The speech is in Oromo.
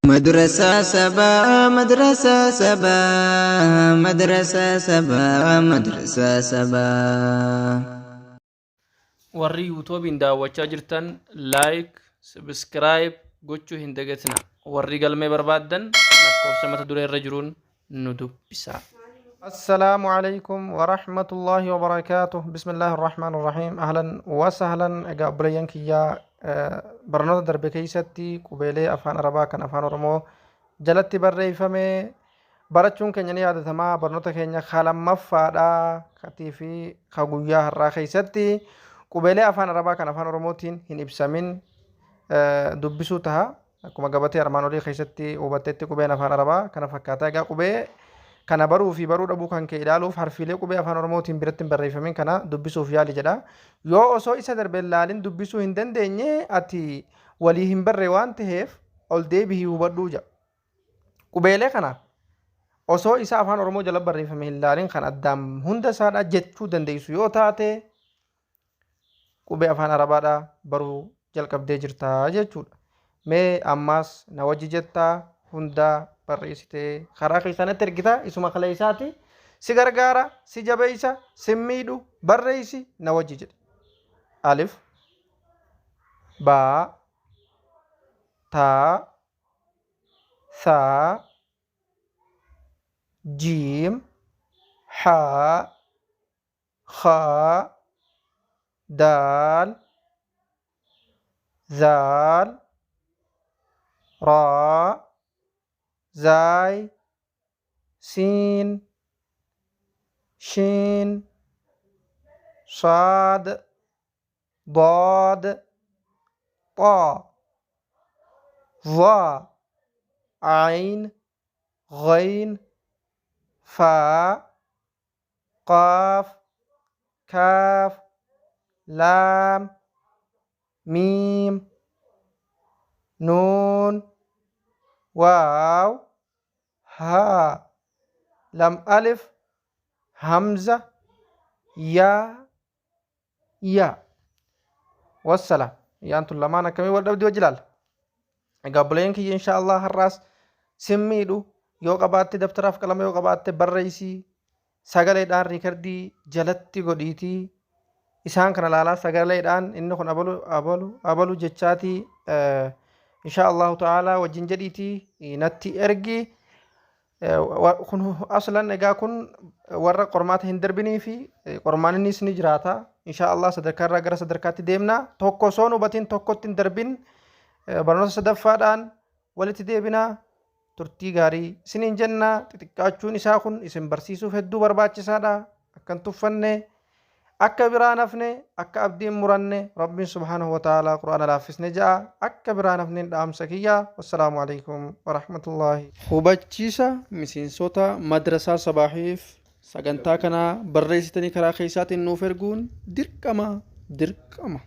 مدرسة سبا مدرسة سبا مدرسة سبا مدرسة سبا warri yuutuubiin daawwachaa jirtan laayik sabskiraayib gochuu hin dagatina. warri galmee barbaaddan lakkoofsa mata duree irra jiruun nu dubbisa. السلام عليكم ورحمة الله وبركاته. بسم الله الرحمن الرحيم. أهلا وسهلا قبلين كيا برنامج درب كيستي قبيلة أفان أربعة كان أفان أرمو جلتي بري فمي برچون كنيا هذا ثما برنامج كنيا خالم مفادا كتيفي خاويا هرا كيستي قبيلة أفان أربعة كان أفان أرموتين هن إبسامين دبسو تها كما قبتي أرمانولي كيستي وبتتي قبيلة أفان أربعة كان فكاتا قبيلة kana baruu fi baruu dhabuu kan kee ilaaluuf harfiilee qubee afaan oromootiin biratti barreeffamin kana dubbisuuf yaali jedha. Yoo osoo isa darbe laalin dubbisuu hin dandeenye ati walii hin barre waan ta'eef ol deebi'ii hubadhuu jedha. Qubeelee kana osoo isa afaan oromoo jala barreeffame hin laalin kan addaan hunda isaadha jechuu dandeessu yoo taate qubee afaan arabaadha baruu jalqabdee jirta jechuudha. Mee ammaas na wajji jettaa hunda barreessitee karaa keessanitti ergita isuma kala isaati si gargaara si jabeessa si miidhu barreessi na wajji jedhe. Alif baa taa saa jiim haa khaa daal zaal raa زاي سين شين صاد ضاد طا ظا عين غين فا قاف كاف لام ميم نون واو ها لم ألف همزة يا والسلام يا أنتم لما أنا كمي ودي وجلال قبلين كي إن شاء الله الراس سميدو يو قبات دفتر في كلام يو قبات برئيسي سجل دان ريكردي جلتي قديتي إسان كنا لالا سجل دان إنه كن أبلو جتشاتي إن شاء الله تعالى وجن جديتي نتي أرجي كن أصلا نجا كن ورا قرمات هندربني في قرمان الناس نجراتا إن شاء الله صدركار رجرا صدركات ديمنا توكو صون وبتين توكو تندربين برنامج صدفادان ولتدي بنا ترتي غاري سنين جنة تكاچون إساخون اسم برسيسو فدو برباچ سادا أكن تفنّي akka biraan hafne akka abdiin muranne rabbiin subhaanahu wa ta'ala qur'aana laaffisne ja'a akka biraan hafneen dhaamsa kiyya. Wassalaamu alaikum warahmatullaahi. Hubachiisa miseensota madrasaa sabaahiif sagantaa kana barreessitanii karaa keessaatiin nuuf erguun dirqama.